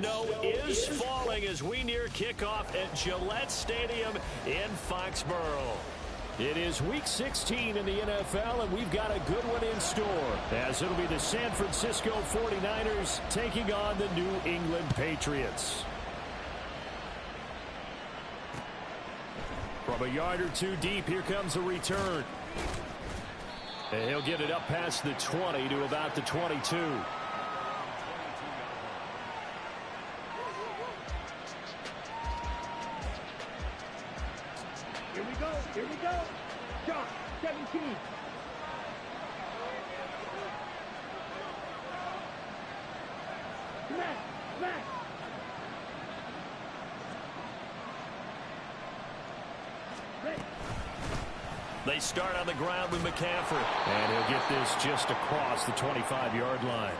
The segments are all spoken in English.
snow is falling as we near kickoff at Gillette Stadium in Foxborough. It is Week 16 in the NFL, and we've got a good one in store, as it'll be the San Francisco 49ers taking on the New England Patriots. From a yard or two deep, here comes a return. And he'll get it up past the 20 to about the 22. Here we go. Josh, 17. Matt. They start on the ground with McCaffrey. And he'll get this just across the 25-yard line.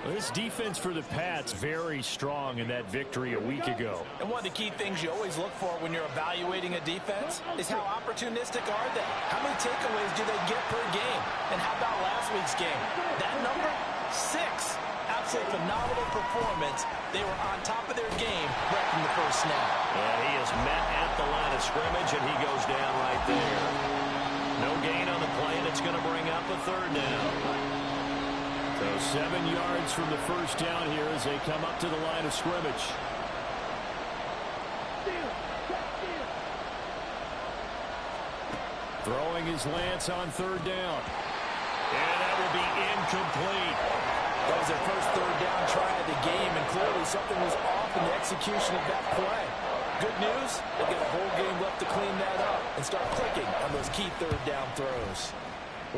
This defense for the Pats very strong in that victory a week ago. And one of the key things you always look for when you're evaluating a defense is how opportunistic are they? How many takeaways do they get per game? And how about last week's game? That number, 6. Absolutely phenomenal performance. They were on top of their game right from the first snap. And he is met at the line of scrimmage, and he goes down right there. No gain on the play, and it's going to bring up a third down. So 7 yards from the first down here as they come up to the line of scrimmage. Throwing his Lance on third down. And that will be incomplete. That was their first third down try of the game, and clearly something was off in the execution of that play. Good news, they've got a whole game left to clean that up and start clicking on those key third down throws.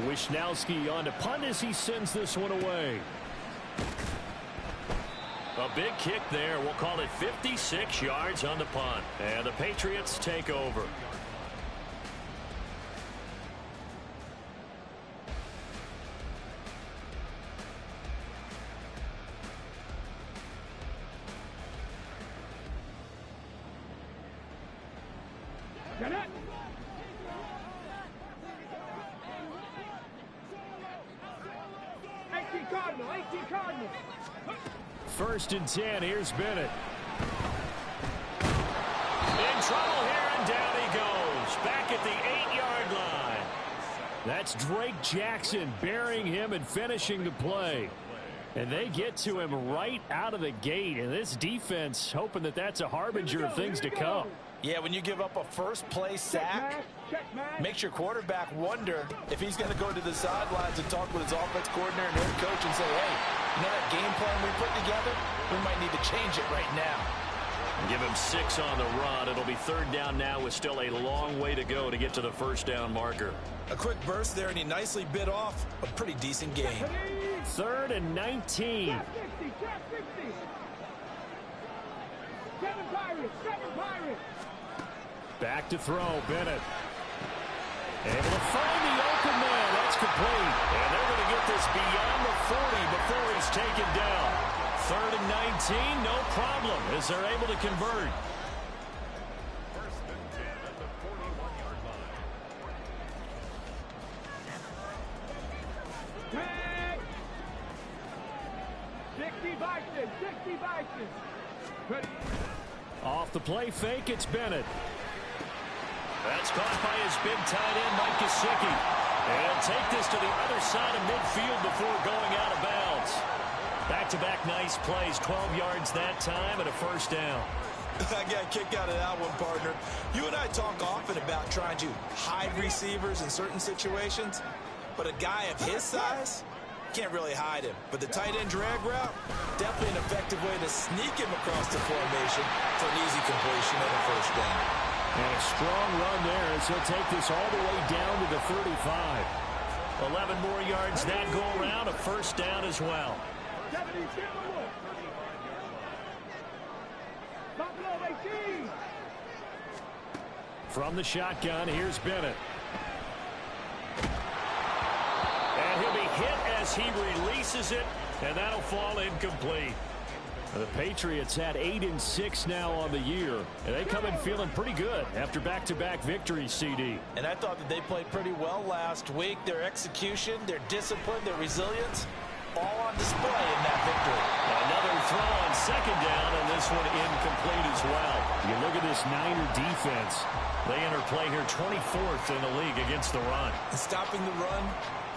Wishnowski on to punt as he sends this one away. A big kick there. We'll call it 56 yards on the punt. And the Patriots take over. Get it! Cardinal. First and 10. Here's Bennett. In trouble here, and down he goes. Back at the 8-yard line. That's Drake Jackson burying him and finishing the play. And they get to him right out of the gate. And this defense hoping that that's a harbinger of things to come. Yeah, when you give up a first-play sack, makes your quarterback wonder if he's going to go to the sidelines and talk with his offense coordinator and head coach and say, hey, you know that game plan we put together? We might need to change it right now. Give him 6 on the run. It'll be third down now with still a long way to go to get to the first down marker. A quick burst there, and he nicely bit off a pretty decent game. Third and 19. Seven Pirates. Back to throw, Bennett. Able to find the open man. That's complete. And they're going to get this beyond the 40 before he's taken down. Third and 19, no problem, as they're able to convert. First and 10 at the 41-yard line. 60 Bison. Off the play fake, it's Bennett. That's caught by his big tight end, Mike Gesicki. And take this to the other side of midfield before going out of bounds. Back-to-back nice plays, 12 yards that time and a first down. I got a kick out of that one, partner. You and I talk often about trying to hide receivers in certain situations, but a guy of his size can't really hide him. But the tight end drag route, definitely an effective way to sneak him across the formation for an easy completion of a first down. And a strong run there as he'll take this all the way down to the 35. 11 more yards that go around, a first down as well. From the shotgun, here's Bennett. And he'll be hit as he releases it, and that'll fall incomplete. The Patriots had 8-6 now on the year, and they come in feeling pretty good after back-to-back victories, CD. And I thought that they played pretty well last week. Their execution, their discipline, their resilience, all on display in that victory. Another throw on second down, and this one incomplete as well. You look at this Niner defense. They enter play here 24th in the league against the run. And stopping the run,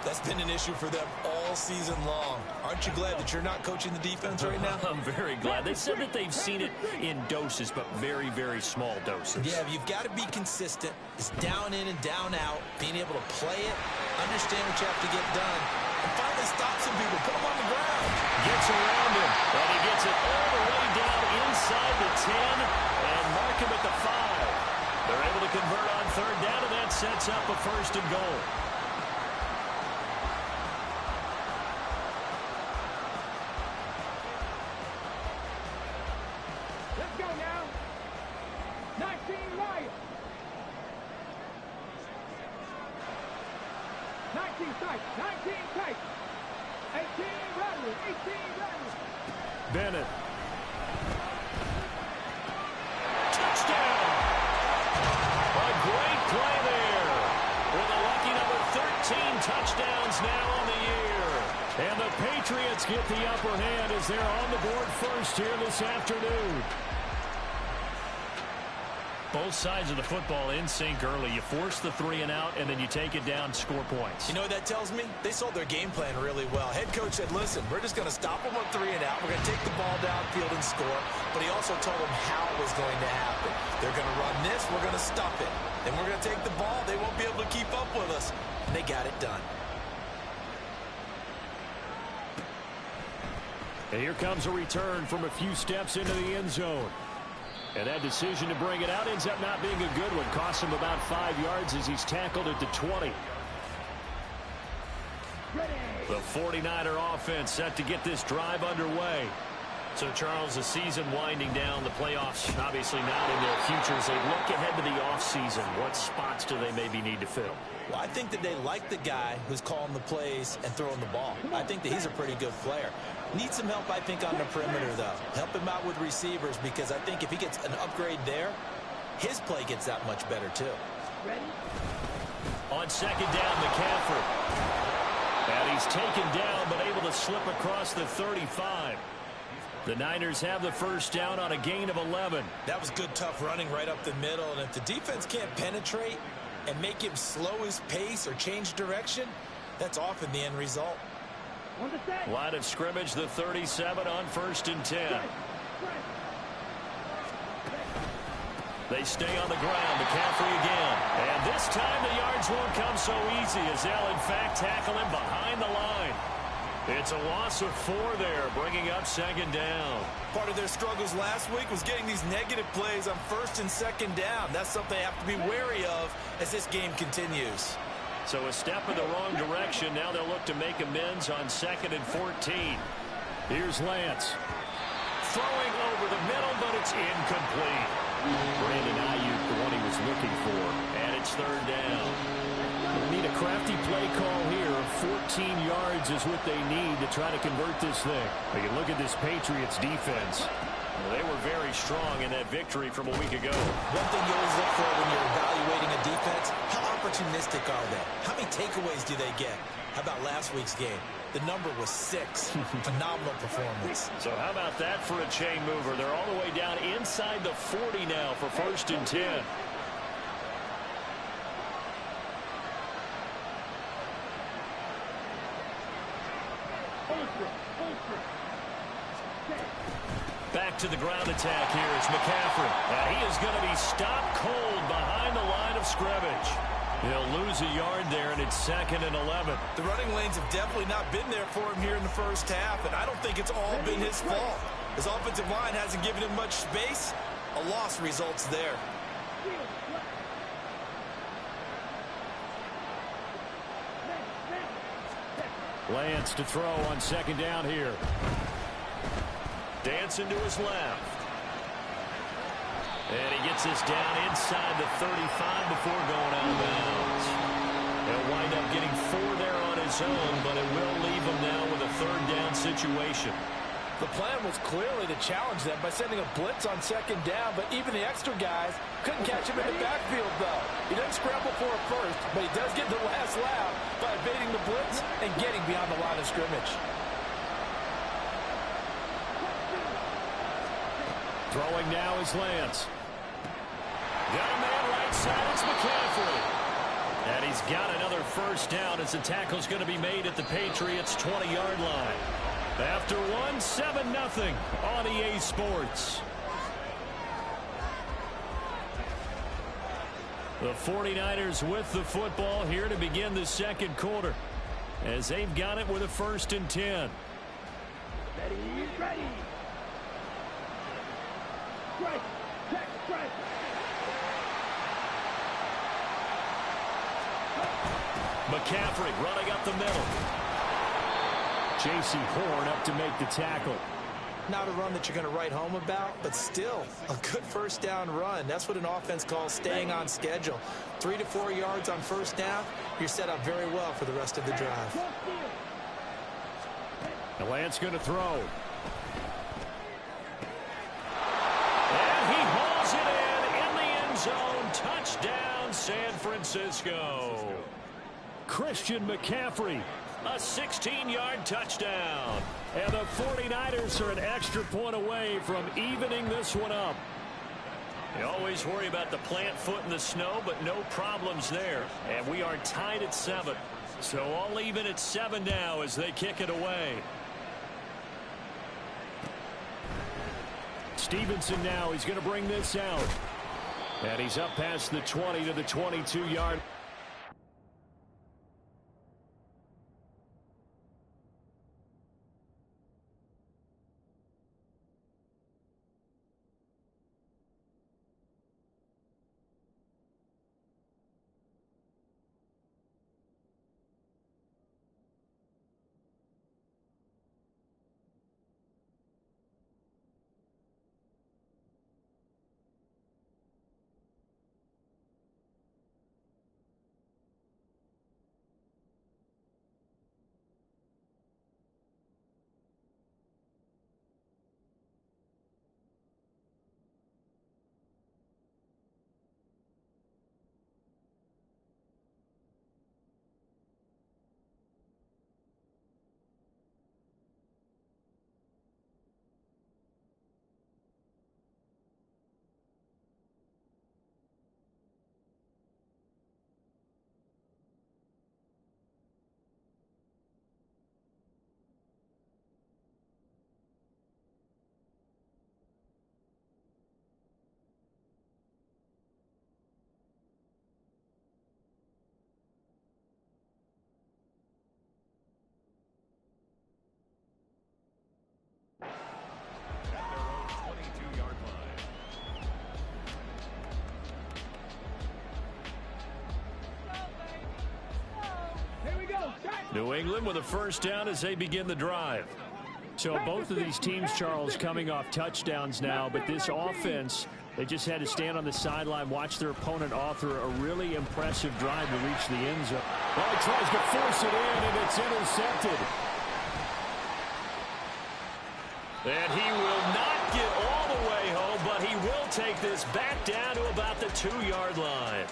that's been an issue for them all season long. Aren't you glad that you're not coaching the defense right now? I'm very glad. They said that they've seen it in doses, but very, very small doses. Yeah, you've got to be consistent. It's down in and down out, being able to play it, understand what you have to get done, and finally stop some people, put them on the ground. Gets around him, and he gets it all the way down inside the 10 and mark him at the 5. They're able to convert on third down, and that sets up a first and goal. Let's go now. 19 right. 19 tight. 19 tight. 18 rattle. 18 rattle. Bennett. Touchdown! A great play there. With a lucky number 13 touchdowns now on the year. And the Patriots get the upper hand as they're on the board first here this afternoon. Both sides of the football in sync early. You force the 3 and out, and then you take it down, score points. You know what that tells me? They sold their game plan really well. Head coach said, listen, we're just going to stop them on 3 and out. We're going to take the ball downfield and score. But he also told them how it was going to happen. They're going to run this. We're going to stuff it. Then we're going to take the ball. They won't be able to keep up with us. And they got it done. And here comes a return from a few steps into the end zone. And that decision to bring it out ends up not being a good one. Costs him about 5 yards as he's tackled at the 20. The 49er offense set to get this drive underway. So, Charles, the season winding down, the playoffs obviously not in their future. As they look ahead to the offseason, what spots do they maybe need to fill? Well, I think that they like the guy who's calling the plays and throwing the ball. I think that he's a pretty good player. Needs some help, I think, on the perimeter, though. Help him out with receivers, because I think if he gets an upgrade there, his play gets that much better, too. Ready? On second down, McCaffrey. And he's taken down, but able to slip across the 35. The Niners have the first down on a gain of 11. That was good, tough running right up the middle. And if the defense can't penetrate and make him slow his pace or change direction, that's often the end result. On the set. Line of scrimmage, the 37 on 1st and 10. They stay on the ground. McCaffrey again. And this time the yards won't come so easy as they'll, in fact, tackle him behind the line. It's a loss of 4 there, bringing up second down. Part of their struggles last week was getting these negative plays on 1st and 2nd down. That's something they have to be wary of as this game continues. So a step in the wrong direction. Now they'll look to make amends on 2nd and 14. Here's Lance. Throwing over the middle, but it's incomplete. Brandon Ayuk, the one he was looking for. And it's 3rd down. They need a crafty play call here. 14 yards is what they need to try to convert this thing. You can look at this Patriots defense. Well, they were very strong in that victory from a week ago. One thing you always look for when you're evaluating a defense, how opportunistic are they? How many takeaways do they get? How about last week's game? The number was 6. Phenomenal performance. So how about that for a chain mover? They're all the way down inside the 40 now for 1st and 10. Back to the ground attack here. It's McCaffrey. And he is going to be stopped cold behind the line of scrimmage. He'll lose a yard there, and it's 2nd and 11. The running lanes have definitely not been there for him here in the first half, and I don't think it's all been his fault. His offensive line hasn't given him much space. A loss results there. Lance to throw on 2nd down here. Dancing to his left. And he gets this down inside the 35 before going out of bounds. He'll wind up getting 4 there on his own, but it will leave him now with a 3rd down situation. The plan was clearly to challenge them by sending a blitz on 2nd down, but even the extra guys couldn't catch him in the backfield, though. He doesn't scramble for it first, but he does get the last laugh by evading the blitz and getting beyond the line of scrimmage. Throwing now is Lance. Got a man right side. It's McCaffrey. And he's got another first down as the tackle's going to be made at the Patriots' 20-yard line. After one, 7-0 on EA Sports. The 49ers with the football here to begin the second quarter, as they've got it with a 1st and 10. Ready. Strike. Check. Strike. McCaffrey running up the middle. J.C. Horn up to make the tackle. Not a run that you're going to write home about, but still a good first down run. That's what an offense calls staying on schedule. 3 to 4 yards on first down, you're set up very well for the rest of the drive. And Lance going to throw. And he hauls it in the end zone. Touchdown, San Francisco. Christian McCaffrey, a 16-yard touchdown. And the 49ers are an extra point away from evening this one up. You always worry about the plant foot in the snow, but no problems there. And we are tied at 7. So all even at 7 now as they kick it away. Stevenson now, he's going to bring this out. And he's up past the 20 to the 22-yard. New England with a first down as they begin the drive. So both of these teams, Charles, coming off touchdowns now, but this offense, they just had to stand on the sideline, watch their opponent author a really impressive drive to reach the end zone. Well, he tries to force it in, and it's intercepted. And he will not get all the way home, but he will take this back down to about the 2-yard line.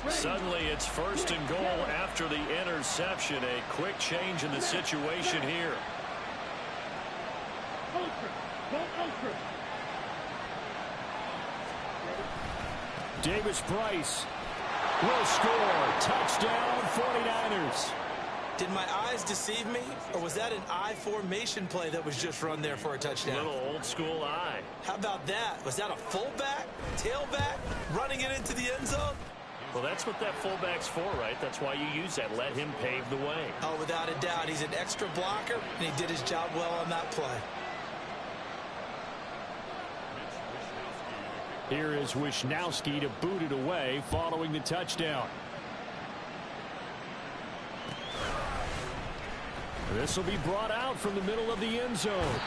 Suddenly it's 1st and goal after the interception. A quick change in the situation here. Davis Price will score. Touchdown, 49ers. Did my eyes deceive me, or was that an I formation play that was just run there for a touchdown? Little old school eye. How about that? Was that a fullback, tailback, running it into the end zone? Well, that's what that fullback's for, right? That's why you use that. Let him pave the way. Oh, without a doubt. He's an extra blocker, and he did his job well on that play. Here is Wishnowsky to boot it away following the touchdown. This will be brought out from the middle of the end zone.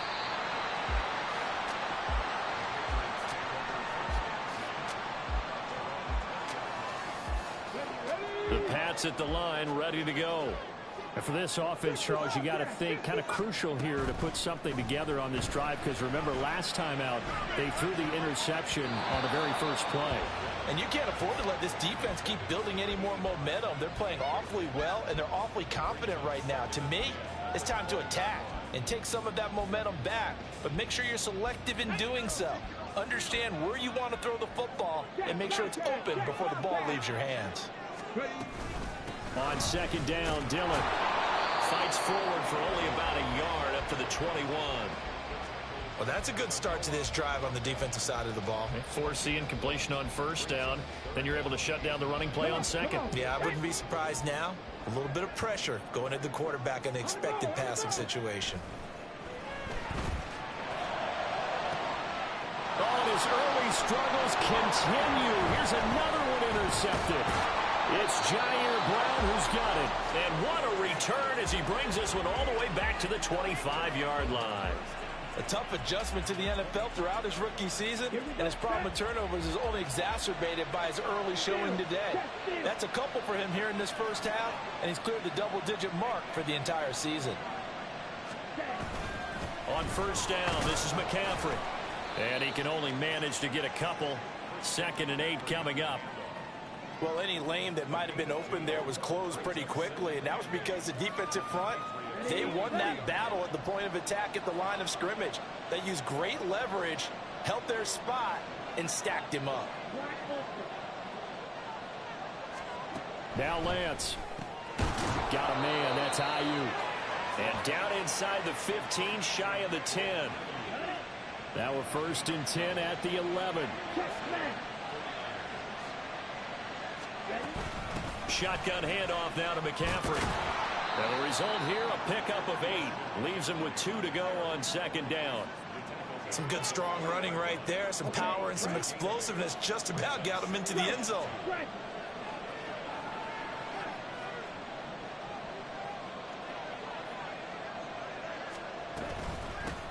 The Pats at the line, ready to go. And for this offense, Charles, you got to think kind of crucial here to put something together on this drive, because remember last time out they threw the interception on the very first play. And you can't afford to let this defense keep building any more momentum. They're playing awfully well, and they're awfully confident right now. To me, it's time to attack. and take some of that momentum back. But make sure you're selective in doing so. Understand where you want to throw the football and make sure it's open before the ball leaves your hands. On second down, Dillon fights forward for only about a yard up to the 21. Well, that's a good start to this drive on the defensive side of the ball. Forcing completion on first down. Then you're able to shut down the running play on second. Yeah, I wouldn't be surprised now. A little bit of pressure going at the quarterback in the expected passing situation. Oh, his early struggles continue. Here's another one intercepted. It's Jair Brown who's got it. And what a return as he brings this one all the way back to the 25-yard line. A tough adjustment to the NFL throughout his rookie season, and his problem with turnovers is only exacerbated by his early showing today. That's a couple for him here in this first half, and he's cleared the double-digit mark for the entire season. On first down, this is McCaffrey. And he can only manage to get a couple. 2nd and 8 coming up. Well, any lane that might have been open there was closed pretty quickly, and that was because the defensive front, they won that battle at the point of attack at the line of scrimmage. They used great leverage, held their spot, and stacked him up. Now Lance. Got a man. That's Ayuk. And down inside the 15, shy of the 10. Now we're 1st and 10 at the 11. Shotgun handoff now to McCaffrey. And the result here, a pickup of 8. Leaves him with 2 to go on 2nd down. Some good strong running right there. Some power and some explosiveness just about got him into the end zone.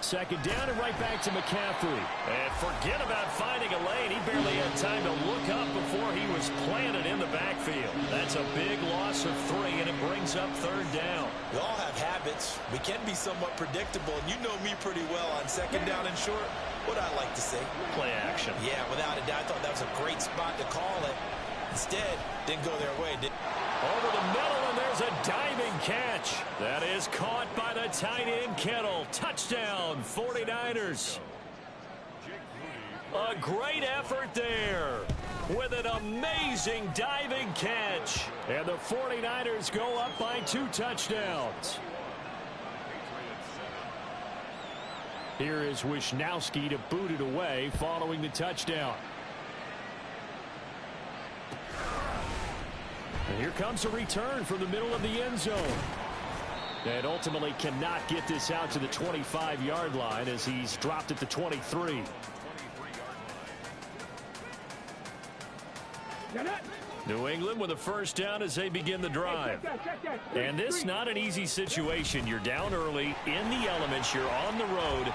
Second down and right back to McCaffrey. And forget about finding a lane. He barely had time to look up before he was planted in the backfield. That's a big loss of 3, and it brings up 3rd down. We all have habits. We can be somewhat predictable, and you know me pretty well on 2nd down and short. What I like to say? Play action. Yeah, without a doubt. I thought that was a great spot to call it. Instead, didn't go their way. Over the middle, and there's a diving catch. That is caught by the tight end, Kittle. Touchdown, 49ers. A great effort there with an amazing diving catch. And the 49ers go up by 2 touchdowns. Here is Wisnowski to boot it away following the touchdown. And here comes a return from the middle of the end zone. And ultimately cannot get this out to the 25-yard line as he's dropped at the 23. New England with a 1st down as they begin the drive. And this is not an easy situation. You're down early, in the elements, you're on the road.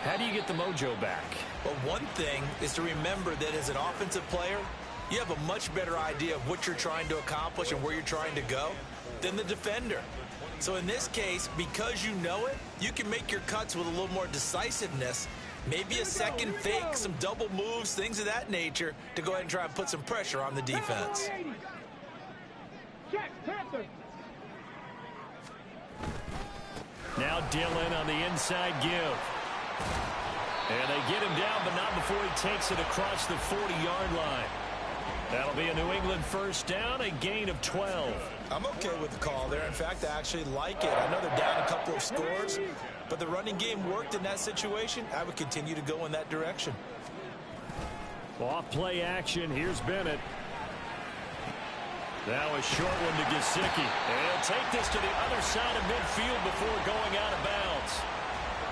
How do you get the mojo back? Well, one thing is to remember that as an offensive player, you have a much better idea of what you're trying to accomplish and where you're trying to go than the defender. So in this case, because you know it, you can make your cuts with a little more decisiveness, maybe a second fake, some double moves, things of that nature, to go ahead and try and put some pressure on the defense. Now Dillon on the inside give. And they get him down, but not before he takes it across the 40-yard line. That'll be a New England 1st down, a gain of 12. I'm okay with the call there. In fact, I actually like it. I know they're down a couple of scores, but the running game worked in that situation. I would continue to go in that direction. Off play action. Here's Bennett. Now a short one to Gesicki. And he'll take this to the other side of midfield before going out of bounds.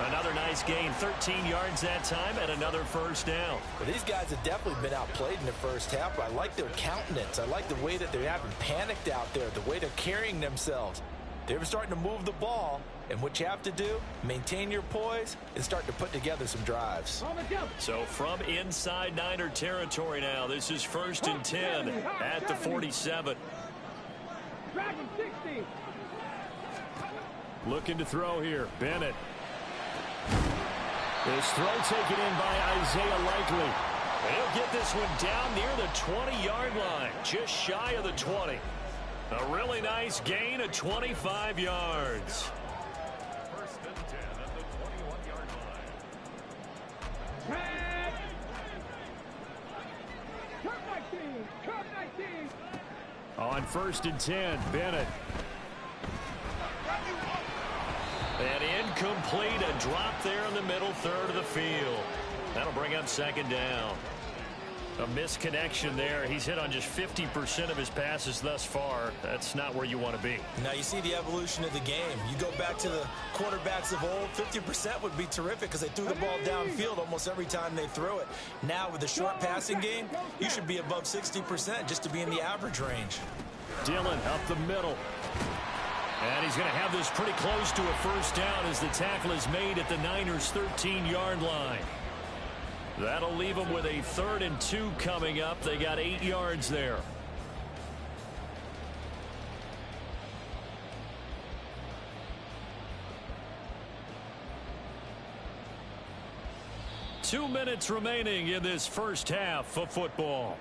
Another nice gain, 13 yards that time, and another 1st down. Well, these guys have definitely been outplayed in the first half, but I like their countenance. I like the way that they haven't panicked out there, the way they're carrying themselves. They're starting to move the ball, and what you have to do, maintain your poise and start to put together some drives. So from inside Niner territory now, this is 1st and 10 at the 47. Looking to throw here. Bennett. His throw taken in by Isaiah Likely. He'll get this one down near the 20-yard line, just shy of the 20. A really nice gain of 25 yards. 1st and 10 at Come 19. On 1st and 10, Bennett. And incomplete, a drop there in the middle third of the field. That'll bring up 2nd down. A misconnection there. He's hit on just 50% of his passes thus far. That's not where you want to be. Now you see the evolution of the game. You go back to the quarterbacks of old, 50% would be terrific because they threw the ball downfield almost every time they threw it. Now with the short passing game, you should be above 60% just to be in the average range. Dillon up the middle. And he's going to have this pretty close to a 1st down as the tackle is made at the Niners' 13-yard line. That'll leave them with a 3rd and 2 coming up. They got 8 yards there. Two minutes remaining in this first half of football.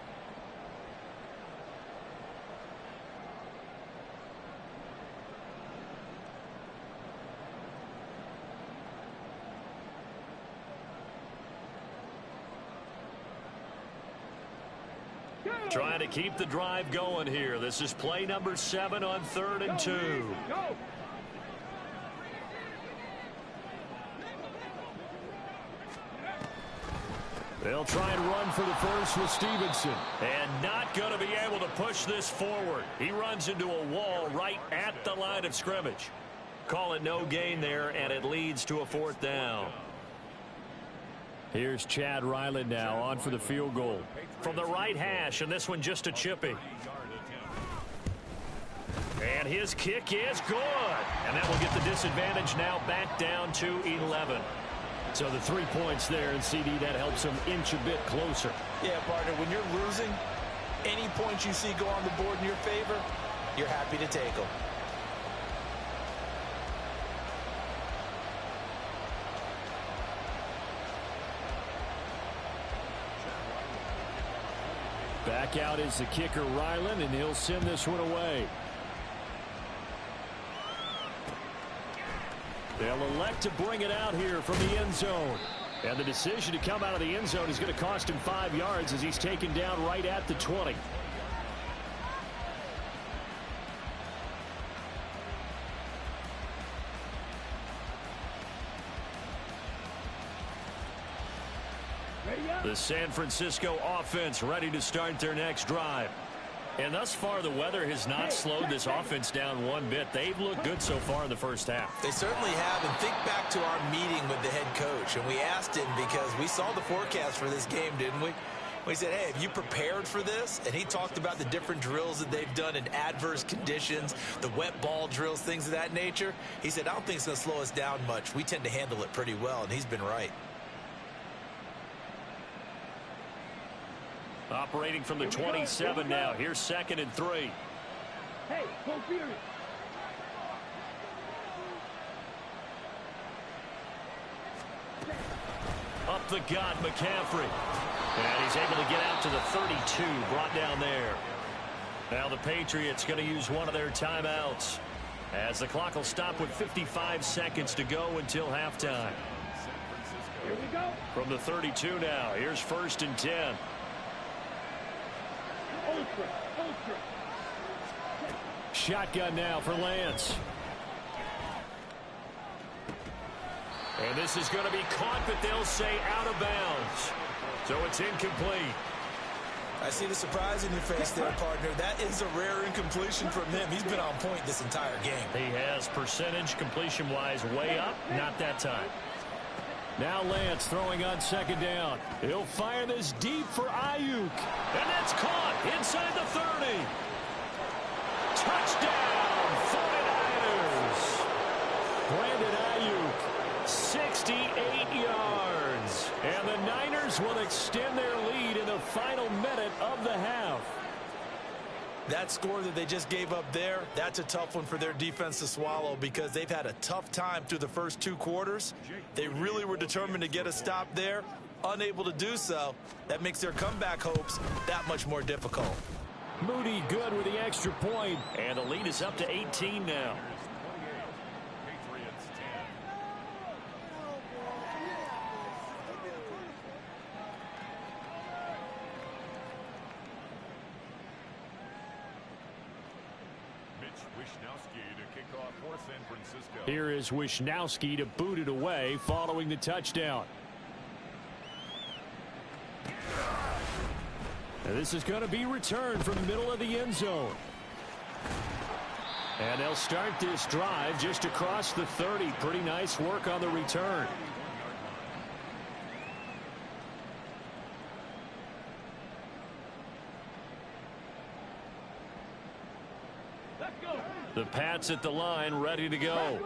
Trying to keep the drive going here. This is play number 7 on 3rd and 2. Go. They'll try and run for the first with Stevenson. And not going to be able to push this forward. He runs into a wall right at the line of scrimmage. Call it no gain there, and it leads to a 4th down. Here's Chad Ryland now on for the field goal. From the right hash, and this one just a chippy. And his kick is good. And that will get the disadvantage now back down to 11. So the 3 points there, and CD, that helps him inch a bit closer. Yeah, partner, when you're losing, any points you see go on the board in your favor, you're happy to take them. Back out is the kicker, Ryland, and he'll send this one away. They'll elect to bring it out here from the end zone. And the decision to come out of the end zone is going to cost him 5 yards as he's taken down right at the 20. The San Francisco offense ready to start their next drive. And thus far, the weather has not slowed this offense down one bit. They've looked good so far in the first half. They certainly have. And think back to our meeting with the head coach. And we asked him because we saw the forecast for this game, didn't we? We said, hey, have you prepared for this? And he talked about the different drills that they've done in adverse conditions, the wet ball drills, things of that nature. He said, I don't think it's going to slow us down much. We tend to handle it pretty well, and he's been right. Operating from the 27 now. Here's 2nd and 3. Hey, go Fury. Up the gut, McCaffrey. And he's able to get out to the 32, brought down there. Now the Patriots going to use one of their timeouts as the clock will stop with 55 seconds to go until halftime. Here we go. From the 32 now, here's 1st and 10. Ultra. Shotgun now for Lance. And this is going to be caught, but they'll say out of bounds. So it's incomplete. I see the surprise in your face there, partner. That is a rare incompletion from him. He's been on point this entire game. He has percentage completion-wise way up, not that time. Now Lance throwing on 2nd down. He'll fire this deep for Ayuk. And that's caught inside the 30. Touchdown, 49ers. Brandon Ayuk, 68 yards. and the Niners will extend their lead in the final minute of the half. That score that they just gave up there, that's a tough one for their defense to swallow because they've had a tough time through the first 2 quarters. They really were determined to get a stop there, unable to do so. That makes their comeback hopes that much more difficult. Moody good with the extra point. And the lead is up to 18 now. Wishnowsky to kick off for San Francisco. Here is Wishnowsky to boot it away following the touchdown. And this is going to be returned from the middle of the end zone. And they'll start this drive just across the 30. Pretty nice work on the return. The Pats at the line, ready to go.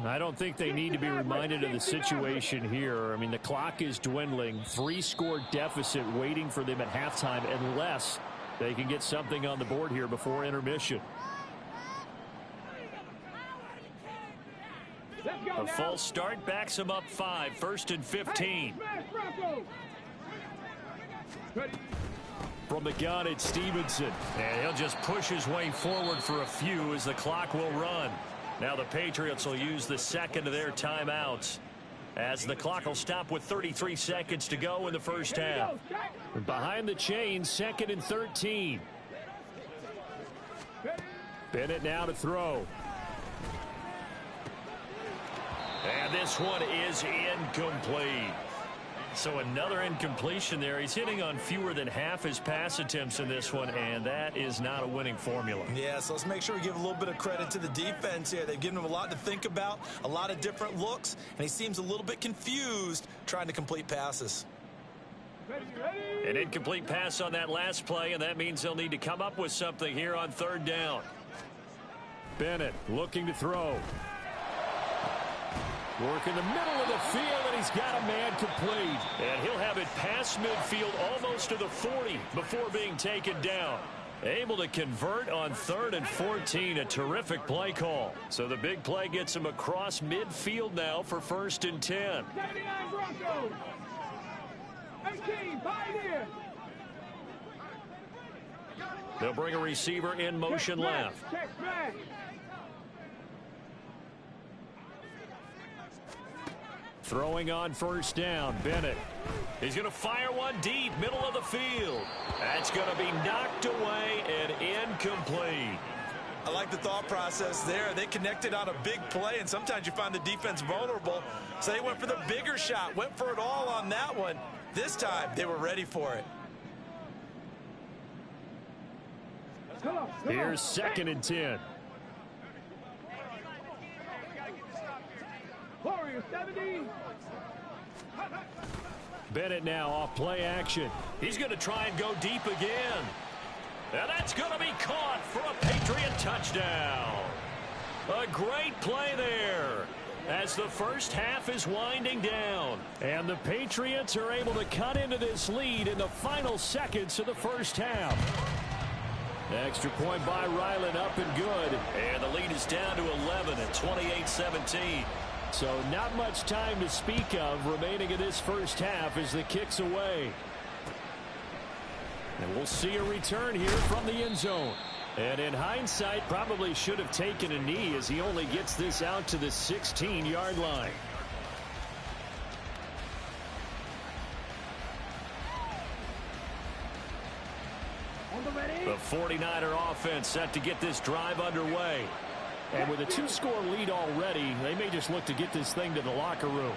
I don't think they need to be reminded of the situation here. I mean, the clock is dwindling. 3-score deficit waiting for them at halftime unless they can get something on the board here before intermission. A false start backs them up 5. 1st and 15. From the gun, it's Stevenson. And he'll just push his way forward for a few as the clock will run. Now the Patriots will use the second of their timeouts as the clock will stop with 33 seconds to go in the first half. Behind the chains, 2nd and 13. Bennett now to throw. And this one is incomplete. So another incompletion there. He's hitting on fewer than half his pass attempts in this one, and that is not a winning formula. Yeah, so let's make sure we give a little bit of credit to the defense here. They've given him a lot to think about, a lot of different looks, and he seems a little bit confused trying to complete passes. An incomplete pass on that last play, and that means they'll need to come up with something here on 3rd down. Bennett looking to throw. Work in the middle of the field, and he's got a man complete. And he'll have it past midfield almost to the 40 before being taken down. Able to convert on 3rd and 14. A terrific play call. So the big play gets him across midfield now for 1st and 10. 79 Broncos. 18, Pioneer. They'll bring a receiver in motion left. Check back. Throwing on 1st down, Bennett. He's going to fire one deep, middle of the field. That's going to be knocked away and incomplete. I like the thought process there. They connected on a big play, and sometimes you find the defense vulnerable. So they went for the bigger shot, went for it all on that one. This time, they were ready for it. Here's 2nd and 10. Warriors 70. Bennett now off play action. He's going to try and go deep again. And that's going to be caught for a Patriot touchdown. A great play there as the first half is winding down. And the Patriots are able to cut into this lead in the final seconds of the first half. Extra point by Ryland, up and good. And the lead is down to 11 at 28-17. So not much time to speak of remaining in this first half as the kick's away. And we'll see a return here from the end zone. And in hindsight, probably should have taken a knee as he only gets this out to the 16-yard line. The 49er offense set to get this drive underway. And with a 2-score lead already, they may just look to get this thing to the locker room.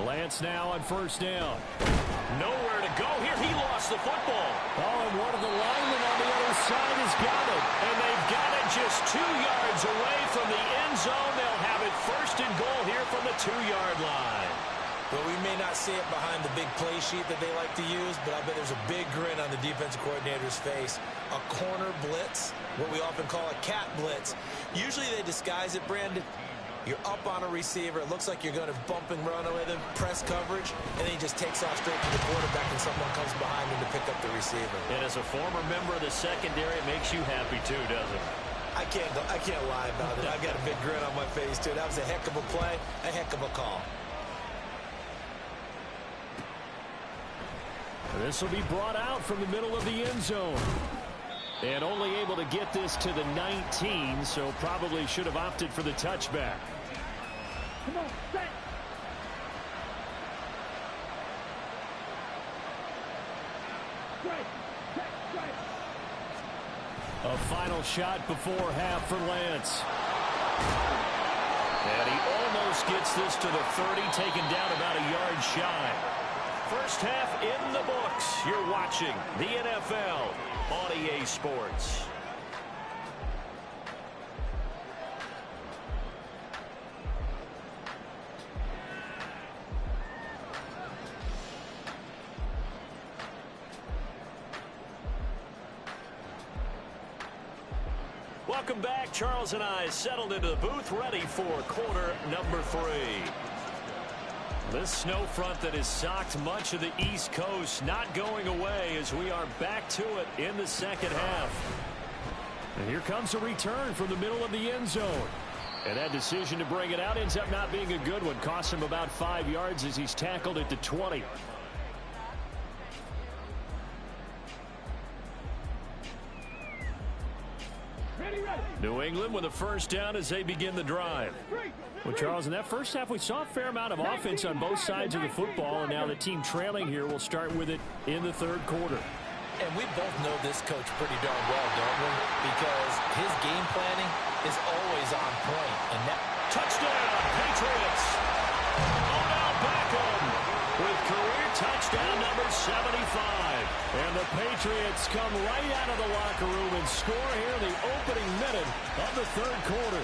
Lance now on 1st down. Nowhere to go here. He lost the football. Oh, and one of the linemen on the other side has got it. And they've got it just 2 yards away from the end zone. They'll have it 1st and goal here from the 2-yard line. Well, we may not see it behind the big play sheet that they like to use, but I bet there's a big grin on the defensive coordinator's face. A corner blitz, what we often call a cat blitz. Usually they disguise it, Brandon. You're up on a receiver. It looks like you're going to bump and run with him, press coverage, and then he just takes off straight to the quarterback and someone comes behind him to pick up the receiver. And as a former member of the secondary, it makes you happy too, doesn't it? I can't lie about it. I've got a big grin on my face, too. That was a heck of a play, a heck of a call. This will be brought out from the middle of the end zone. And only able to get this to the 19, so probably should have opted for the touchback. Come on, set. Strike. Strike. A final shot before half for Lance. And he almost gets this to the 30, taken down about a yard shy. First half in the books. You're watching the NFL on EA Sports. Welcome back. Charles and I settled into the booth, ready for quarter number 3. This snow front that has socked much of the East Coast not going away as we are back to it in the second half. And here comes a return from the middle of the end zone. And that decision to bring it out ends up not being a good one. Cost him about 5 yards as he's tackled at the 20. New England with a first down as they begin the drive. Well, Charles, in that first half, we saw a fair amount of offense on both sides of the football, and now the team trailing here will start with it in the third quarter. And we both know this coach pretty darn well, don't we? Because his game planning is always on point. And that touchdown, Patriots. Odell Beckham with career touchdown number 75. And the Patriots come right out of the locker room and score here in the opening minute of the third quarter.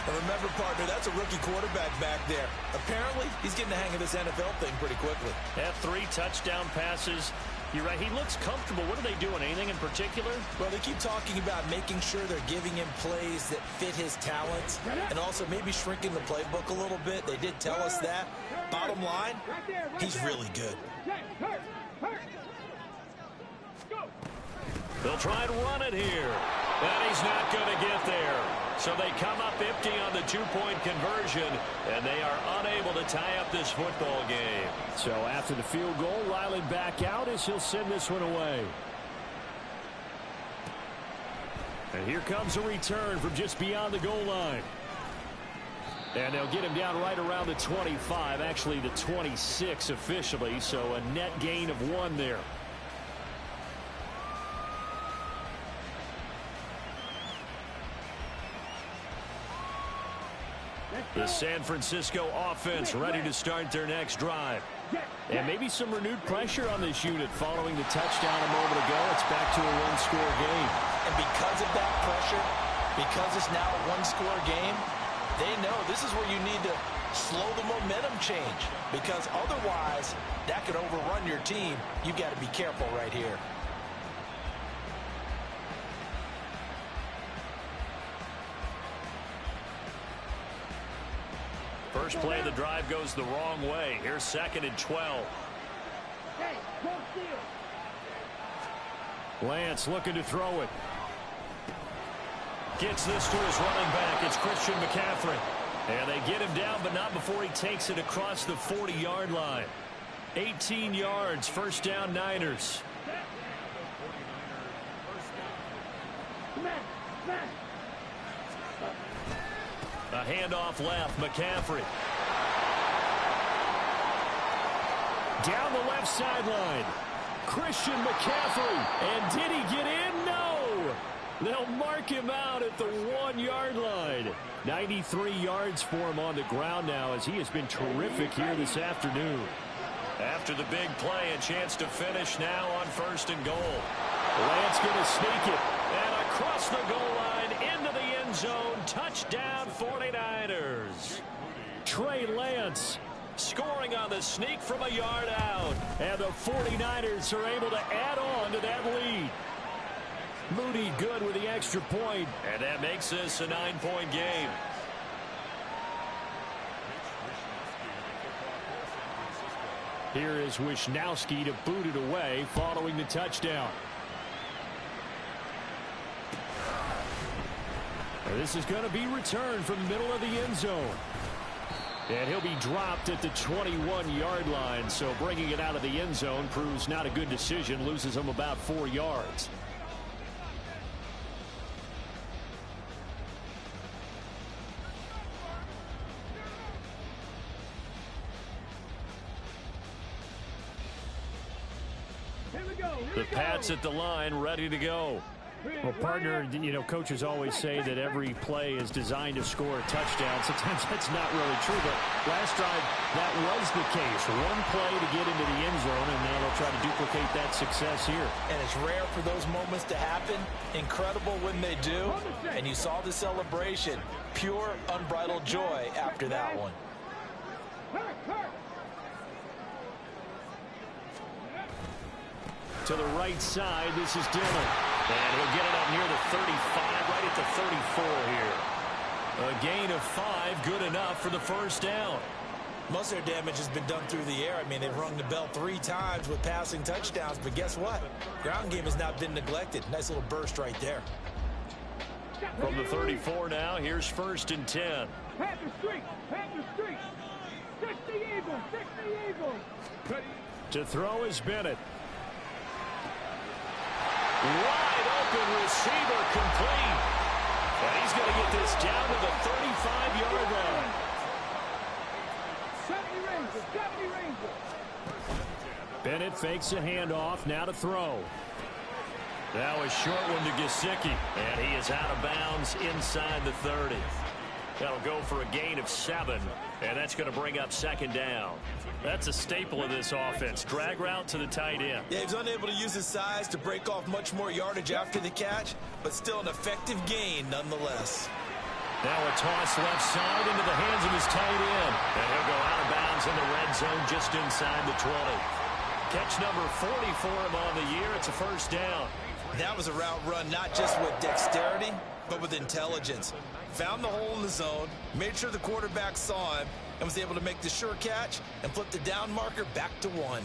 And remember, partner, that's a rookie quarterback back there. Apparently, he's getting the hang of this NFL thing pretty quickly. Have 3 touchdown passes. You're right, he looks comfortable. What are they doing? Anything in particular? Well, they keep talking about making sure they're giving him plays that fit his talents and also maybe shrinking the playbook a little bit. They did tell us that. Bottom line, he's really good. They'll try and run it here. And he's not going to get there. So they come up empty on the 2-point conversion, and they are unable to tie up this football game. So after the field goal, Riley back out as he'll send this one away. And here comes a return from just beyond the goal line. And they'll get him down right around the 25, actually the 26 officially, so a net gain of 1 there. The San Francisco offense ready to start their next drive. And maybe some renewed pressure on this unit following the touchdown a moment ago. It's back to a 1-score game. And because of that pressure, because it's now a 1-score game, they know this is where you need to slow the momentum change. Because otherwise, that could overrun your team. You've got to be careful right here. First play of the drive goes the wrong way. Here's 2nd and 12. Lance looking to throw it. Gets this to his running back. It's Christian McCaffrey. And they get him down, but not before he takes it across the 40-yard line. 18 yards, first down Niners. A handoff left, McCaffrey. Down the left sideline. Christian McCaffrey. And did he get in? No. They'll mark him out at the 1-yard line. 93 yards for him on the ground now as he has been terrific here this afternoon. After the big play, a chance to finish now on 1st and goal. Lance going to sneak it. And across the goal line into the end zone. Touchdown 49ers. Trey Lance scoring on the sneak from a yard out. And the 49ers are able to add on to that lead. Moody good with the extra point. And that makes this a 9-point game. Here is Wisnowski to boot it away following the touchdown. This is going to be returned from the middle of the end zone. And he'll be dropped at the 21-yard line. So bringing it out of the end zone proves not a good decision. Loses him about 4 yards. The Pats at the line, ready to go. Well, partner, you know, coaches always say that every play is designed to score a touchdown. Sometimes that's not really true, but last drive, that was the case. One play to get into the end zone, and now they'll try to duplicate that success here. And it's rare for those moments to happen. Incredible when they do. And you saw the celebration. Pure, unbridled joy after that one. To the right side, this is Dillon. And he'll get it up near the 35, right at the 34 here. A gain of 5, good enough for the first down. Most of their damage has been done through the air. I mean, they've rung the bell 3 times with passing touchdowns, but guess what? Ground game has not been neglected. Nice little burst right there. From the 34 now, here's 1st and 10. Panther Street, Panther Street. 60 Eagles, 60 Eagles. To throw is Bennett. Wide open receiver complete. And he's going to get this down to the 35-yard line. 70 Rangers, 70 Rangers. Bennett fakes a handoff, now to throw. That was short one to Gesicki, and he is out of bounds inside the 30. That'll go for a gain of 7, and that's going to bring up 2nd down. That's a staple of this offense. Drag route to the tight end. Yeah, he's unable to use his size to break off much more yardage after the catch, but still an effective gain nonetheless. Now a toss left side into the hands of his tight end. And he'll go out of bounds in the red zone just inside the 20. Catch number 40 for him on the year. It's a 1st down. That was a route run not just with dexterity, but with intelligence. Found the hole in the zone, made sure the quarterback saw him, and was able to make the sure catch and flip the down marker back to 1.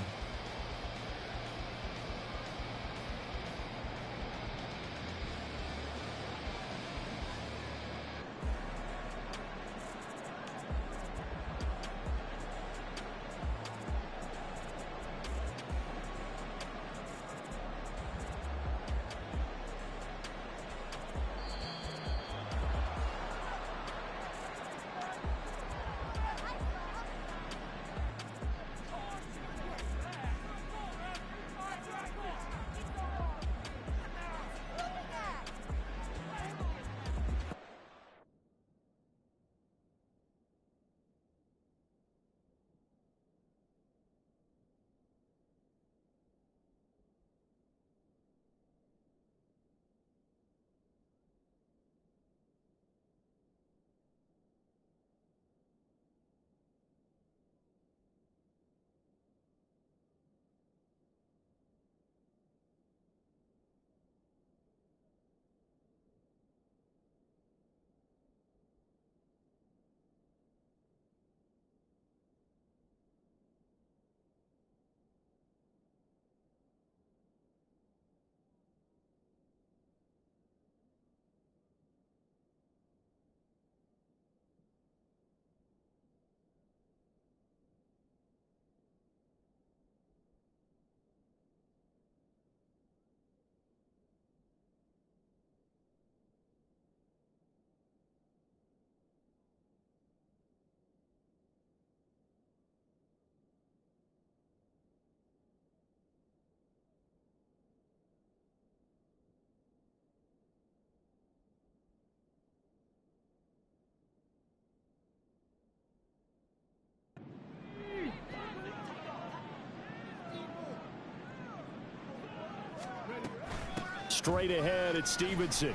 Straight ahead at Stevenson.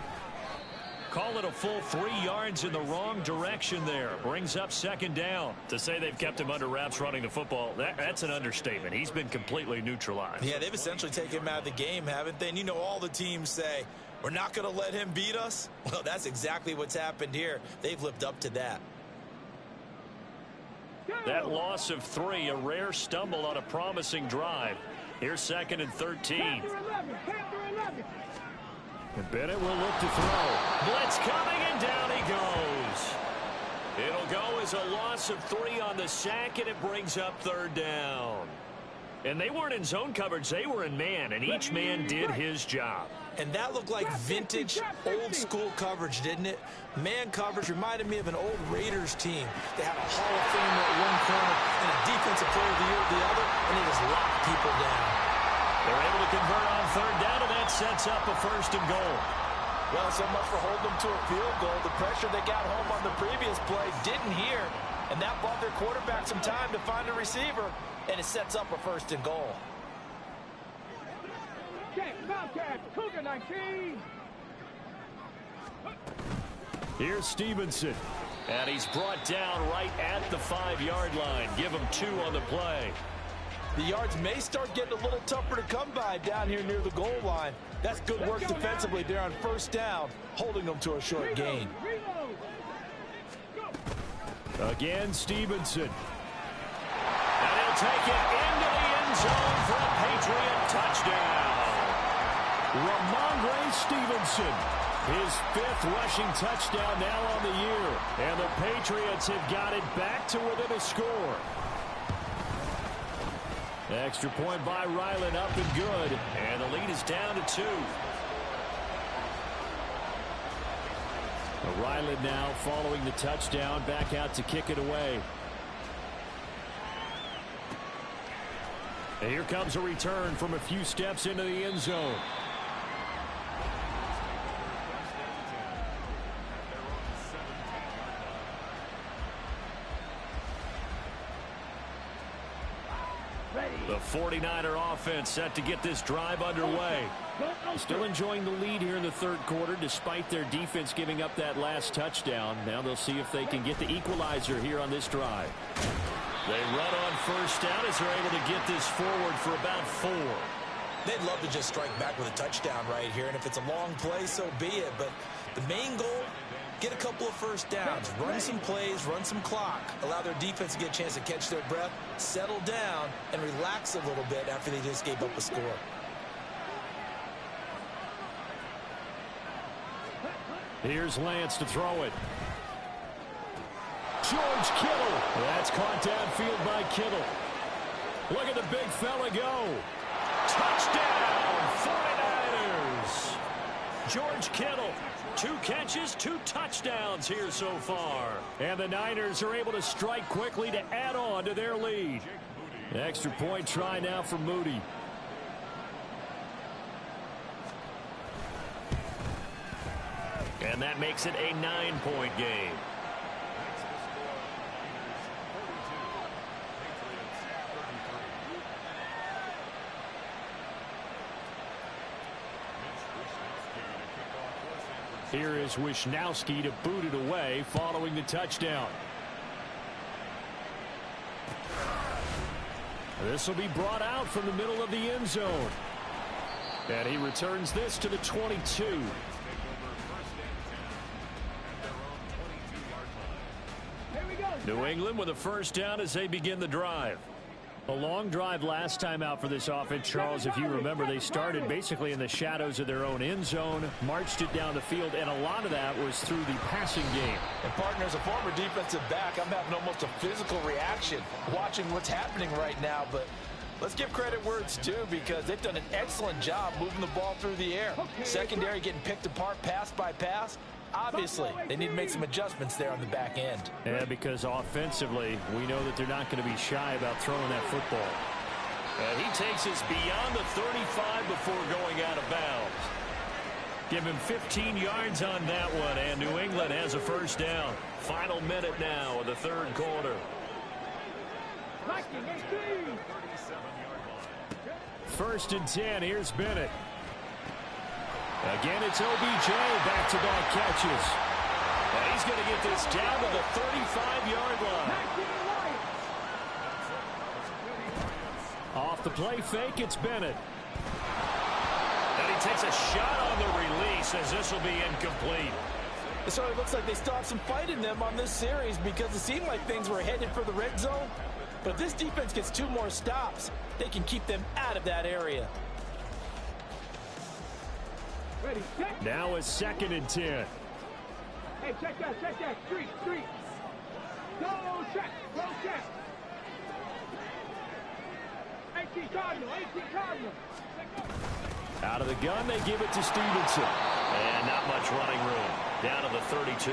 Call it a full 3 yards in the wrong direction there. Brings up 2nd down. To say they've kept him under wraps running the football, that's an understatement. He's been completely neutralized. Yeah, they've essentially taken him out of the game, haven't they? And you know, all the teams say, we're not going to let him beat us. Well, that's exactly what's happened here. They've lived up to that. That loss of 3, a rare stumble on a promising drive. Here's 2nd and 13. Panther 11, Panther 11. And Bennett will look to throw. Blitz coming, and down he goes. It'll go as a loss of 3 on the sack, and it brings up 3rd down. And they weren't in zone coverage. They were in man, and each man did his job. And that looked like vintage, old-school coverage, didn't it? Man coverage reminded me of an old Raiders team. They had a Hall of Famer at one corner and a defensive player of the year at the other, and they just locked people down. They're able to convert on third down, and that sets up a 1st and goal. Well, so much for holding them to a field goal. The pressure they got home on the previous play didn't hear, and that bought their quarterback some time to find a receiver, and it sets up a 1st and goal. Check, Bobcat, Cougar 19. Here's Stevenson. And he's brought down right at the 5-yard line. Give him 2 on the play. The yards may start getting a little tougher to come by down here near the goal line. That's good work defensively there on 1st down, holding them to a short gain. Again, Stevenson. And he'll take it into the end zone for a Patriot touchdown. Ramondre Stevenson, his 5th rushing touchdown now on the year. And the Patriots have got it back to within a score. Extra point by Ryland, up and good. And the lead is down to 2. Ryland now following the touchdown, back out to kick it away. And here comes a return from a few steps into the end zone. The 49er offense set to get this drive underway. Still enjoying the lead here in the 3rd quarter despite their defense giving up that last touchdown. Now they'll see if they can get the equalizer here on this drive. They run on 1st down as they're able to get this forward for about 4. They'd love to just strike back with a touchdown right here, and if it's a long play, so be it. But the main goal, get a couple of 1st downs, run some plays, run some clock, allow their defense to get a chance to catch their breath, settle down, and relax a little bit after they just gave up a score. Here's Lance to throw it. George Kittle. That's caught downfield by Kittle. Look at the big fella go. Touchdown, 49ers. George Kittle. 2 catches, 2 touchdowns here so far. And the Niners are able to strike quickly to add on to their lead. Extra point try now for Moody. And that makes it a 9-point game. Here is Wisnowski to boot it away following the touchdown. This will be brought out from the middle of the end zone. And he returns this to the 22. New England with a 1st down as they begin the drive. A long drive last time out for this offense, Charles. If you remember, they started basically in the shadows of their own end zone, marched it down the field, and a lot of that was through the passing game. And, partner, as a former defensive back, I'm having almost a physical reaction watching what's happening right now. But let's give credit where it's due because they've done an excellent job moving the ball through the air. Secondary getting picked apart pass by pass. Obviously, they need to make some adjustments there on the back end. Yeah, because offensively, we know that they're not going to be shy about throwing that football. And he takes us beyond the 35 before going out of bounds. Give him 15 yards on that one, and New England has a 1st down. Final minute now of the 3rd quarter. 1st and 10, here's Bennett. Again, it's OBJ, back-to-back catches. And he's going to get this down to the 35-yard line. Off the play fake, it's Bennett. And he takes a shot on the release as this will be incomplete. So it looks like they still have some fight in them on this series because it seemed like things were headed for the red zone. But if this defense gets 2 more stops, they can keep them out of that area. Ready, check. Now it's 2nd and 10. Hey, check that, street. Go check, check. 18 Cardinal. Out of the gun, they give it to Stevenson. And not much running room. Down to the 32.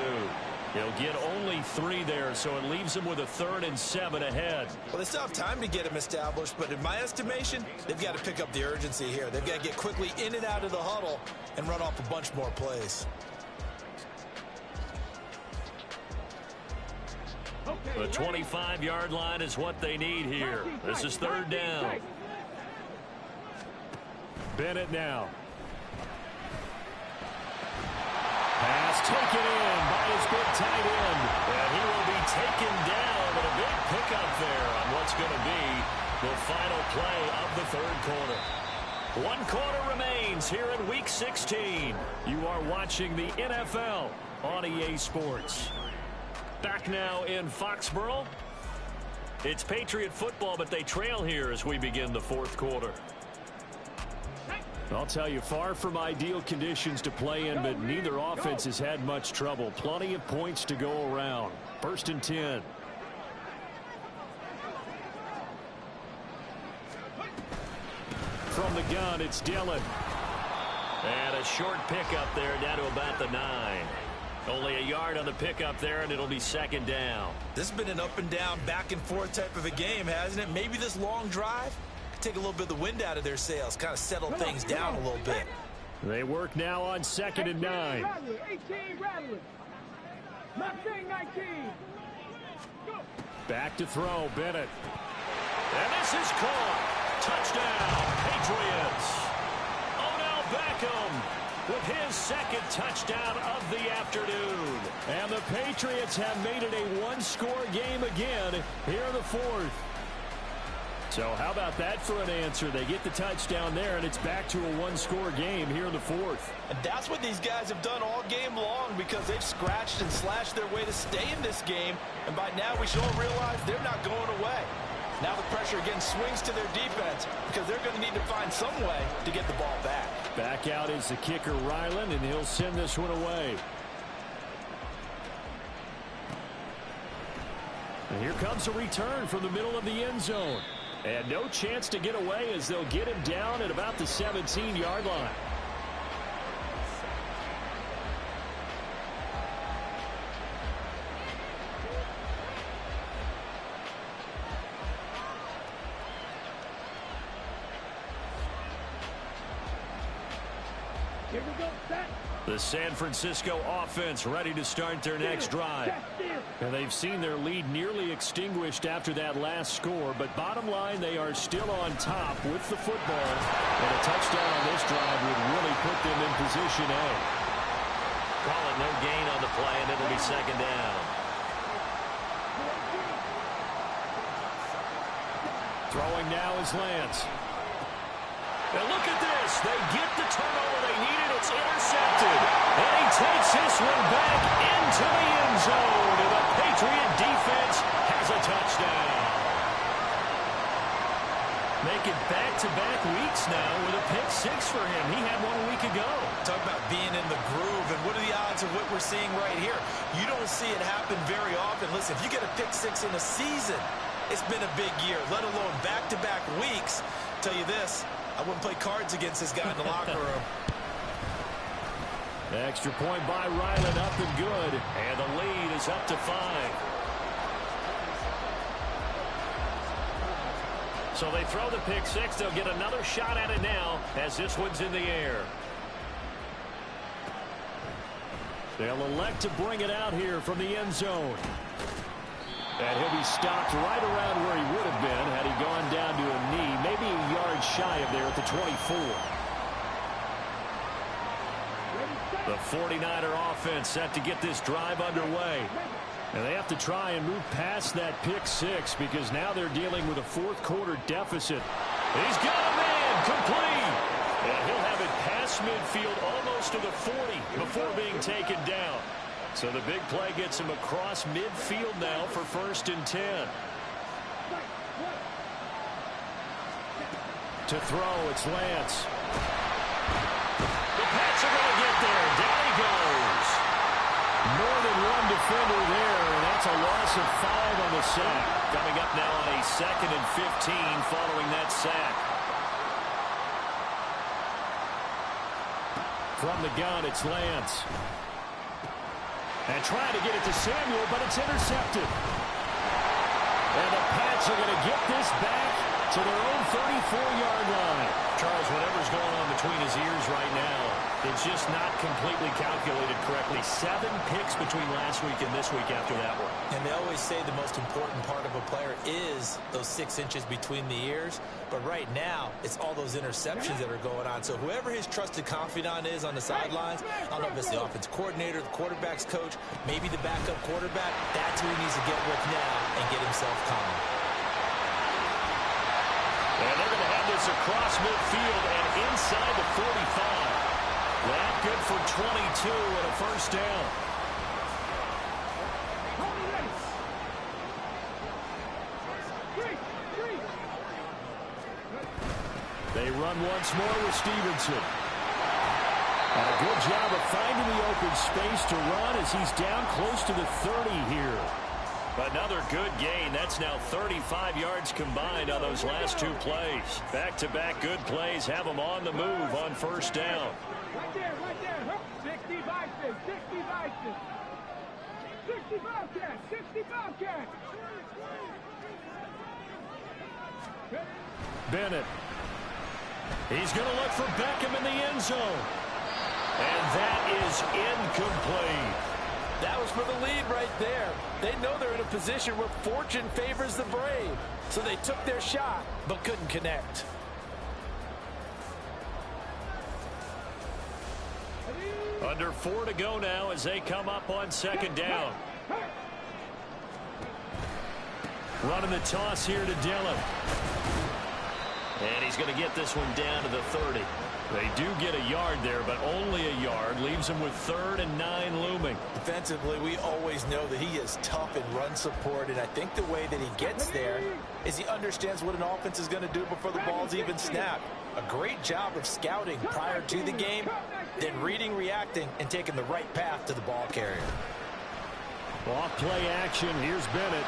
He'll get only 3 there, so it leaves him with a 3rd and 7 ahead. Well, they still have time to get him established, but in my estimation, they've got to pick up the urgency here. They've got to get quickly in and out of the huddle and run off a bunch more plays. The 25-yard line is what they need here. This is 3rd down. Bennett now. Pass taken in by his big tight end. And he will be taken down, but a big pickup there on what's going to be the final play of the 3rd quarter. 1 quarter remains here in Week 16. You are watching the NFL on EA Sports. Back now in Foxborough. It's Patriot football, but they trail here as we begin the 4th quarter. I'll tell you, far from ideal conditions to play in, but neither offense has had much trouble. Plenty of points to go around. 1st and 10. From the gun, it's Dillon. And a short pickup there down to about the 9. Only a yard on the pickup there, and it'll be 2nd down. This has been an up and down, back and forth type of a game, hasn't it? Maybe this long drive take a little bit of the wind out of their sails, kind of settle things down a little bit. They work now on 2nd and 9. 18 Rattler. Mustang 19. Go. Back to throw, Bennett. And this is caught. Touchdown, Patriots. Odell Beckham with his 2nd touchdown of the afternoon. And the Patriots have made it a 1-score game again here in the 4th. So how about that for an answer? They get the touchdown there, and it's back to a 1-score game here in the 4th. And that's what these guys have done all game long, because they've scratched and slashed their way to stay in this game. And by now we should all realize they're not going away. Now the pressure again swings to their defense, because they're going to need to find some way to get the ball back. Back out is the kicker, Ryland, and he'll send this one away. And here comes a return from the middle of the end zone. And no chance to get away as they'll get him down at about the 17-yard line. Here we go, set. The San Francisco offense ready to start their next drive. And they've seen their lead nearly extinguished after that last score, but bottom line, they are still on top with the football. And a touchdown on this drive would really put them in position A. Call it no gain on the play, and it'll be 2nd down. Throwing now is Lance. And look at this. They get the turnover they needed. It's intercepted. And he takes this one back into the end zone. And the Patriot defense has a touchdown. Making back-to-back weeks now with a pick 6 for him. He had 1 week ago. Talk about being in the groove, and what are the odds of what we're seeing right here? You don't see it happen very often. Listen, if you get a pick 6 in a season, it's been a big year, let alone back-to-back weeks. Tell you this, I wouldn't play cards against this guy in the locker room. Extra point by Ryland, up and good. And the lead is up to 5. So they throw the pick 6. They'll get another shot at it now as this one's in the air. They'll elect to bring it out here from the end zone. And he'll be stopped right around where he would have been had he gone down to a knee, maybe a yard shy of there at the 24. The 49er offense set to get this drive underway. And they have to try and move past that pick 6 because now they're dealing with a 4th quarter deficit. He's got a man complete. And he'll have it past midfield almost to the 40 before being taken down. So the big play gets him across midfield now for 1st and 10. To throw, it's Lance. The Pats are going to get there. Down he goes. More than one defender there, and that's a loss of 5 on the sack. Coming up now on a 2nd and 15 following that sack. From the gun, it's Lance. And trying to get it to Samuel, but it's intercepted. And the Pats are going to get this back to their own 34-yard line. Charles, whatever's going on between his ears right now, it's just not completely calculated correctly. 7 picks between last week and this week after that one. And they always say the most important part of a player is those 6 inches between the ears. But right now, it's all those interceptions that are going on. So whoever his trusted confidant is on the sidelines, I don't know if it's the offense coordinator, the quarterback's coach, maybe the backup quarterback, that's who he needs to get with now and get himself calm. And they're going to have this across midfield and inside the 45. That good for 22 and a first down. They run once more with Stevenson. And a good job of finding the open space to run as he's down close to the 30 here. Another good gain. That's now 35 yards combined on those last 2 plays. Back-to-back good plays have them on the move on first down. Right there. 60 Vikings, 60 Vikings. 60 Bobcats, 60 Bobcats. Bennett. He's going to look for Beckham in the end zone. And that is incomplete. That was for the lead right there. They know they're in a position where fortune favors the brave. So they took their shot, but couldn't connect. Under 4 to go now as they come up on second down. Running the toss here to Dillon. And he's going to get this one down to the 30. They do get a yard there, but only a yard. Leaves them with 3rd and 9 looming. Defensively, we always know that he is tough in run support, and I think the way that he gets there is he understands what an offense is going to do before the ball's even snapped. A great job of scouting prior to the game, then reading, reacting, and taking the right path to the ball carrier. Off play action. Here's Bennett.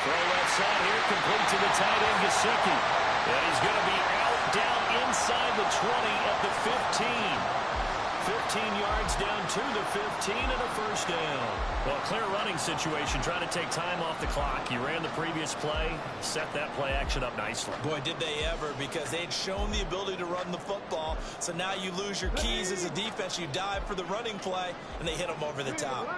Throw left side here, complete to the tight end, Gesicki. And he's going to be out down inside the 20 at the 15. 15 yards down to the 15 and a first down. Well, clear running situation, trying to take time off the clock. You ran the previous play, set that play action up nicely. Boy, did they ever, because they'd shown the ability to run the football. So now you lose your keys as a defense. You dive for the running play, and they hit them over the top.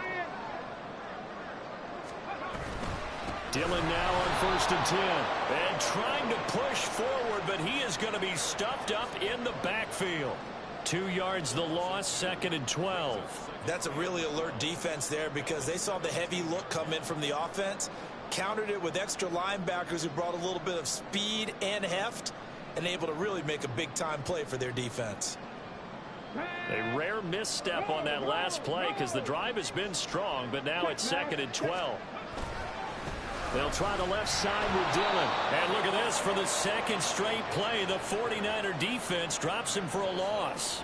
Dillon now on 1st and 10. And trying to push forward, but he is going to be stuffed up in the backfield. 2 yards the loss, 2nd and 12. That's a really alert defense there because they saw the heavy look come in from the offense, countered it with extra linebackers who brought a little bit of speed and heft, and able to really make a big-time play for their defense. A rare misstep on that last play because the drive has been strong, but now it's 2nd and 12. They'll try the left side with Dillon. And look at this for the 2nd straight play. The 49er defense drops him for a loss.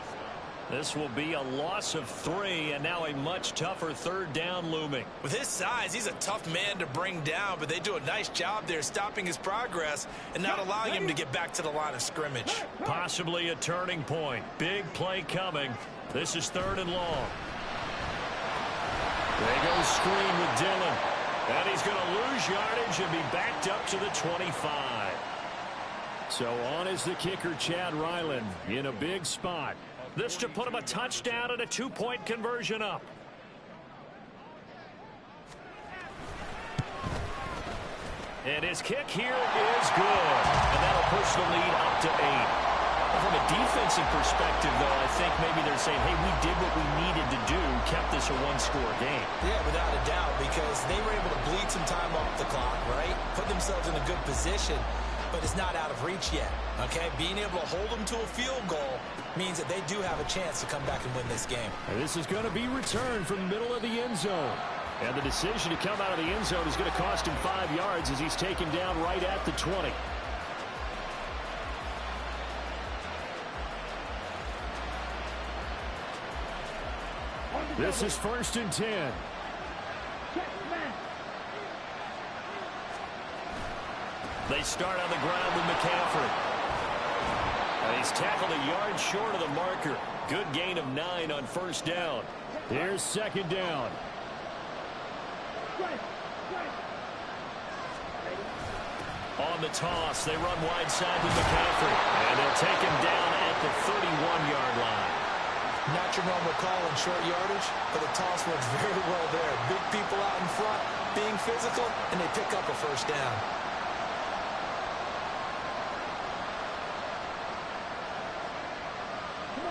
This will be a loss of 3, and now a much tougher 3rd down looming. With his size, he's a tough man to bring down, but they do a nice job there stopping his progress and not allowing him to get back to the line of scrimmage. Possibly a turning point. Big play coming. This is 3rd and long. They go screen with Dillon. And he's going to lose yardage and be backed up to the 25. So on is the kicker, Chad Ryland, in a big spot. This to put him a touchdown and a 2-point conversion up. And his kick here is good. And that'll push the lead up to 8. From a defensive perspective, though, I think maybe they're saying, hey, we did what we needed to do, kept this a 1-score game. Yeah, without a doubt, because they were able to bleed some time off the clock, right? Put themselves in a good position, but it's not out of reach yet, okay? Being able to hold them to a field goal means that they do have a chance to come back and win this game. And this is going to be returned from the middle of the end zone. And the decision to come out of the end zone is going to cost him 5 yards as he's taken down right at the 20. This is 1st and 10. They start on the ground with McCaffrey. And he's tackled a yard short of the marker. Good gain of 9 on 1st down. Here's second down. On the toss, they run wide side to McCaffrey. And they'll take him down at the 31-yard line. Not your normal call in short yardage, but the toss works very well there. Big people out in front, being physical, and they pick up a first down.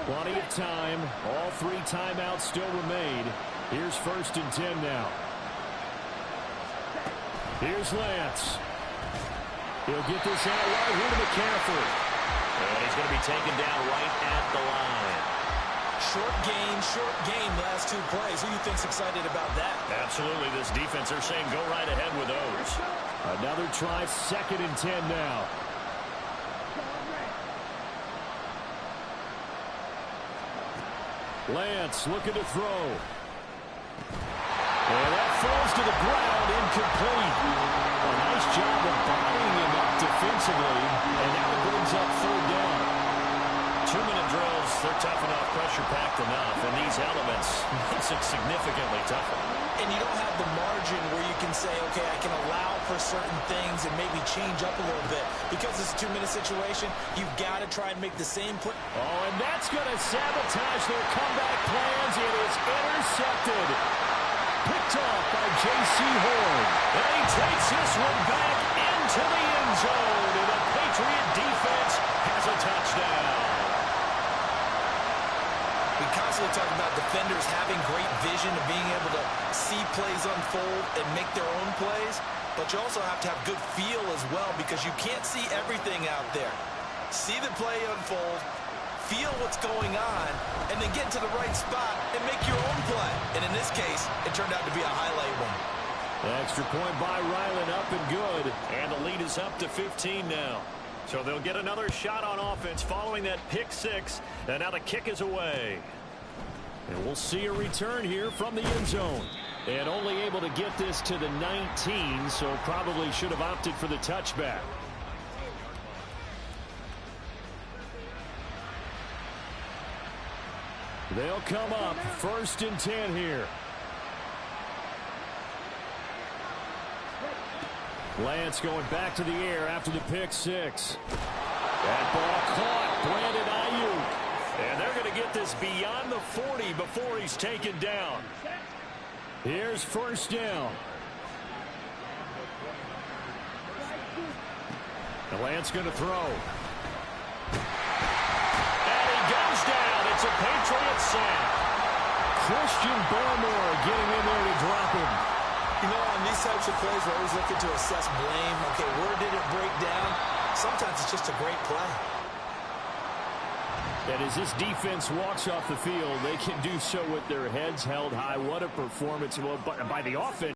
Plenty of time. All 3 timeouts still remain. Here's 1st and 10 now. Here's Lance. He'll get this out right here to McCaffrey. And he's going to be taken down right at the line. Short gain last 2 plays. Who do you think's excited about that? Absolutely. This defense, they're saying go right ahead with those. Another try, 2nd and 10 now. Lance looking to throw. And that falls to the ground, incomplete. A nice job of bodying him up defensively, and now it brings up 3rd down. 2-minute drills, they're tough enough, pressure-packed enough, and these elements makes it significantly tougher. And you don't have the margin where you can say, okay, I can allow for certain things and maybe change up a little bit. Because it's a 2-minute situation, you've got to try and make the same play. Oh, and that's going to sabotage their comeback plans. It is intercepted. Picked off by J.C. Horn. And he takes this one back into the end zone. And the Patriot defense has a touchdown. We constantly talk about defenders having great vision and being able to see plays unfold and make their own plays. But you also have to have good feel as well because you can't see everything out there. See the play unfold, feel what's going on, and then get to the right spot and make your own play. And in this case, it turned out to be a highlight one. Extra point by Ryland, up and good. And the lead is up to 15 now. So they'll get another shot on offense following that pick 6. And now the kick is away. And we'll see a return here from the end zone. And only able to get this to the 19, so probably should have opted for the touchback. They'll come up 1st and 10 here. Lance going back to the air after the pick 6. That ball caught. Brandon Ayuk. And they're going to get this beyond the 40 before he's taken down. Here's 1st down. And Lance going to throw. And he goes down. It's a Patriot sack. Christian Barmore getting in there to drop him. You know, on these types of plays, we're always looking to assess blame. Okay, where did it break down? Sometimes it's just a great play. And as this defense walks off the field, they can do so with their heads held high. What a performance by the offense.